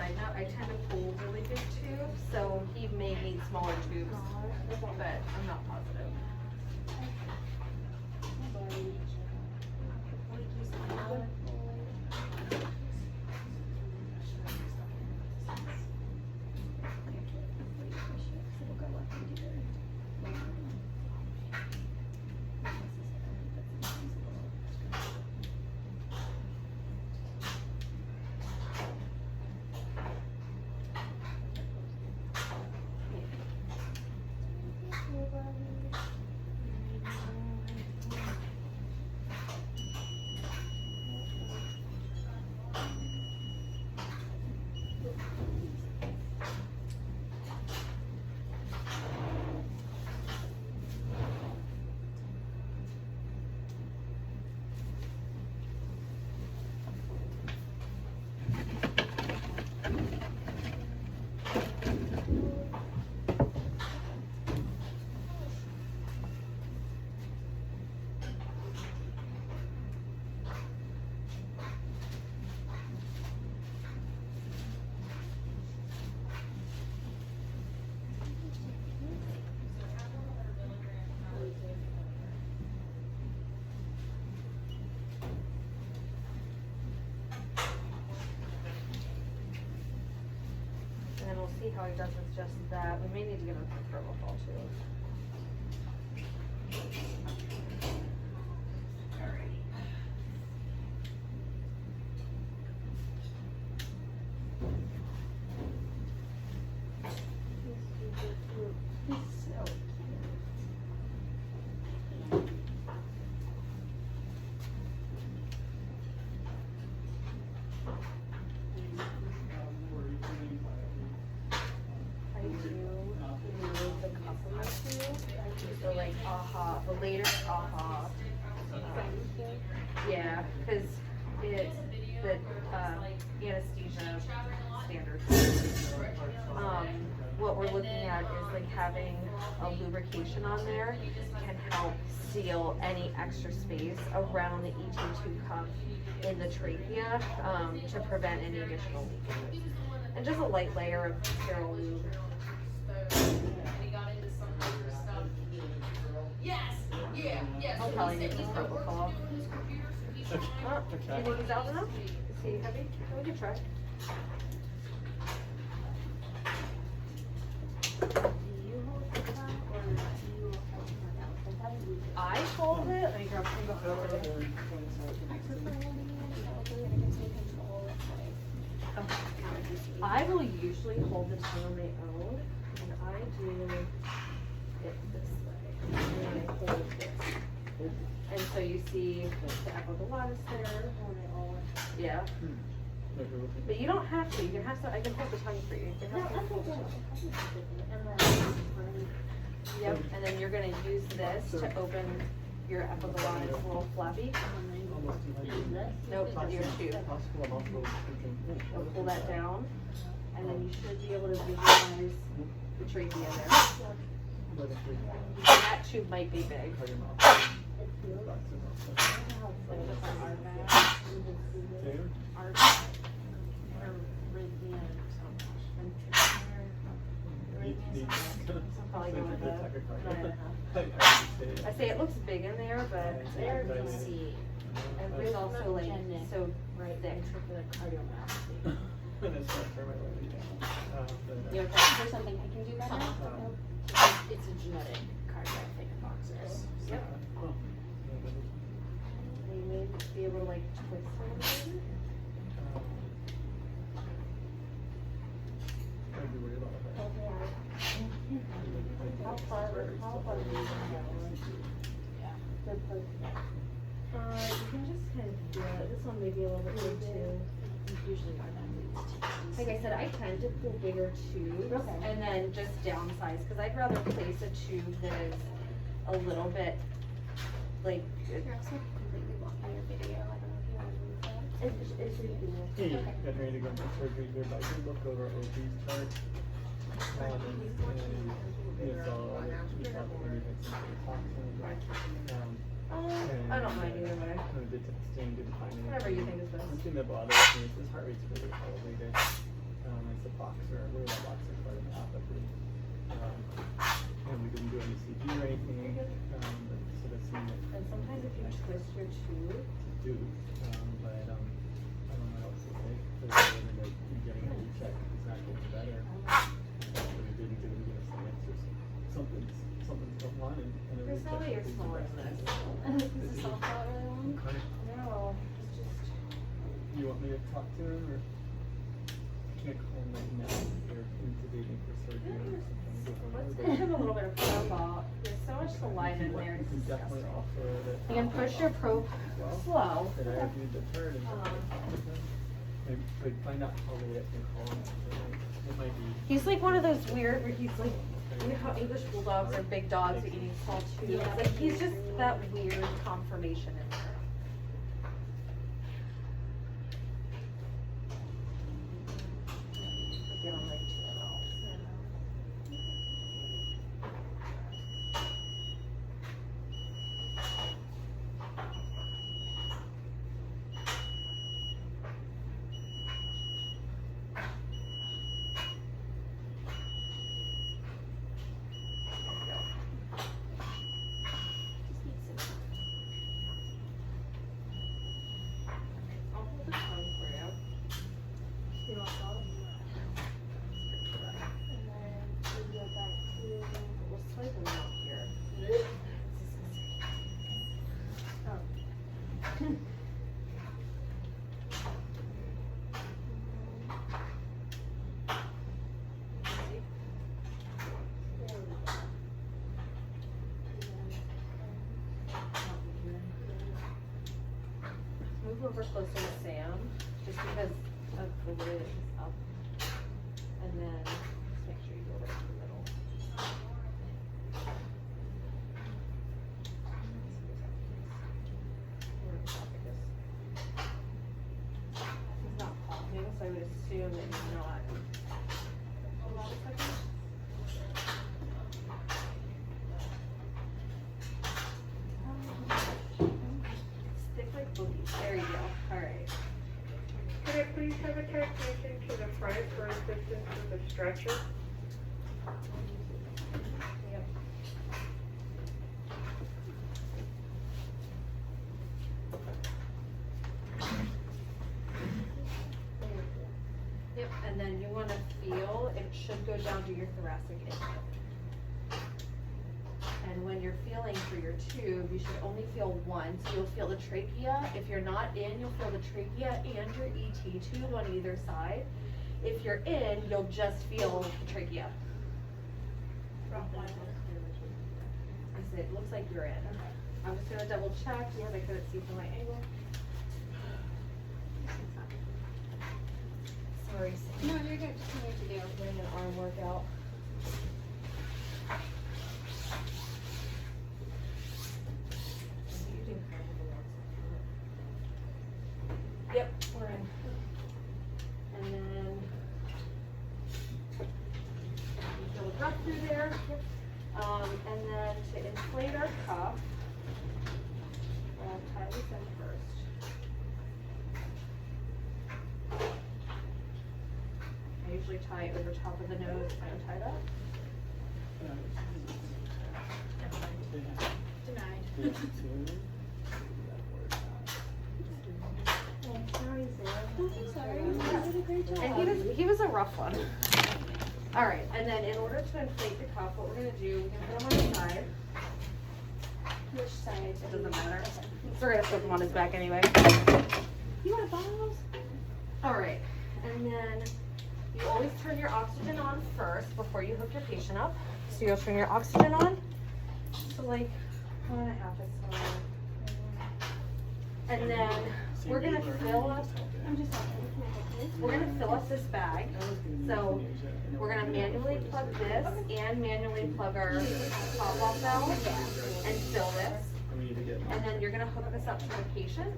side note, I tend to pull really big tubes, so he may need smaller tubes, but I'm not positive. And then we'll see how he does with just that. We may need to get him some propofol too. So like AHA, the later AHA, yeah, because it's the anesthesia standard. What we're looking at is like having a lubrication on there can help seal any extra space around the ET2 cuff in the trachea to prevent any additional leakage. And just a light layer of sterile lube. I'll probably need some propofol. Oh, do you think he's out enough? Is he heavy? We can try. I hold it. Let me grab some before. I will usually hold the tongue on my own, and I do it this way. And then I hold this. And so you see the epiglottis there. Yeah. But you don't have to. You can have to. I can hold the tongue for you. You can have to hold the tongue. Yep. And then you're going to use this to open your epiglottis, a little flappy. Nope, your tube. So pull that down, and then you should be able to visualize the trachea there. That tube might be big. I say it looks big in there, but it's there to see. And it's also like so thick. You okay? There's something I can do better? It's a genetic cardiac thing in boxers. Yep. You may be able to like twist it a little bit. How far do you go? You can just kind of feel it. This one may be a little bit big too. Usually Like I said, I tend to pull bigger tubes and then just downsize because I'd rather place a tube that is a little bit like. You're also completely blocking your video. I don't know if you want to move that. It's ridiculous. Hey, you got ready to go into surgery here, but I did look over OB's chart. I don't mind either way. Did testing, did finding. Whatever you think is best. One thing that bothers me is his heart rate's really elevated. It's a boxer, we're a boxer cardiomyopathy. And we didn't do any CG or anything, so that's something that And sometimes if you twist your tube, to do. But I don't know what else to say. Other than that you're getting a recheck, it's not getting better. So we didn't give us some answers. Something's going on, and a there's no way recheck you're is smaller the than best. this. Is the soft spot really long? Okay. No, it's just. You want me to talk to him, or I can't call him right now? You're intubating for surgery or something. Let's give him a little bit of profile. There's so much saliva in there. You It's can definitely disgusting. offer that. You can push your probe slow. That I reviewed the turd and but find out how late I can call him. It might be. He's like one of those weird where he's like, you know how English bulldogs are big dogs that eating small tubes? Yeah. Like he's just that weird conformation in there. Get him like 2 mils. I'll hold the tongue for you. You want salt? And then we go back to. We'll swipe him out here. Oh. Move over closer to Sam, just because of the way that he's up. And then just make sure you go right in the middle. He's not coughing, so I would assume that he's not. Hold on a second. Stick like boogies. There you go. Alright. Could I please have a technician to the front for assistance with the stretcher? Yep. Yep, and then you wanna feel, it should go down to your thoracic intake. And when you're feeling through your tube, you should only feel one, so you'll feel the trachea. If you're not in, you'll feel the trachea and your ET tube on either side. If you're in, you'll just feel the trachea. I said, it looks like you're in. I'm just gonna double check because I couldn't see from my angle. Sorry, Sam. No, you're good. Just what to do. Doing an arm workout. Yep, we're in. And then you feel the breath through there. And then to inflate our cuff, we'll tie this in first. I usually tie over top of the nose and tie that. Denied. I'm sorry. You did a great job. And he was a rough one. All right, and then in order to inflate the cuff, what we're gonna do, we're gonna put him on his side. Which side? It doesn't matter. We're gonna put him on his back anyway. You want bottles? All right, and then you always turn your oxygen on first before you hook your patient up. So you'll turn your oxygen on. So like 1.5 is fine. And then we're gonna fill up. I'm just helping. We're gonna fill up this bag. So we're gonna manually plug this and manually plug our pop-off valve and fill this. And then you're gonna hook this up to the patient.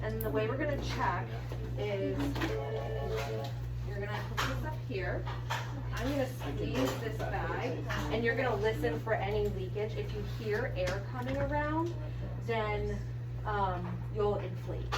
And the way we're gonna check is you're gonna hook this up here. I'm gonna squeeze this bag and you're gonna listen for any leakage. If you hear air coming around, then you'll inflate.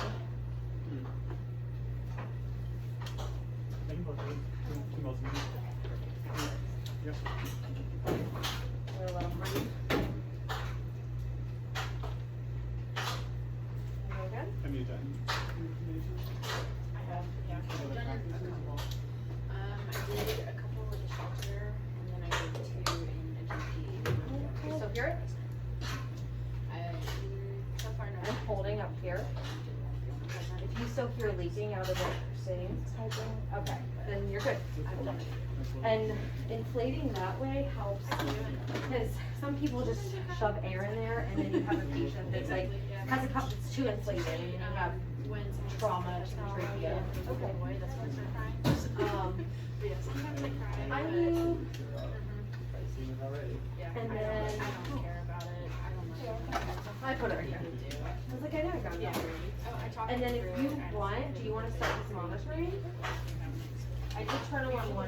up here. If you still hear leaking out of the thing, okay, then you're good. I've done it. And inflating that way helps because some people just shove air in there and then you have a patient that's like, has a cup that's too inflated and then you have trauma to the trachea. Okay. Sometimes I cry. I do, I've seen it already. and then, I don't care about it. I don't know. I put it right there. I was like, I know I got it. Oh, I talked And then if through you it. want, do you want to start this monitoring? I did turn them on one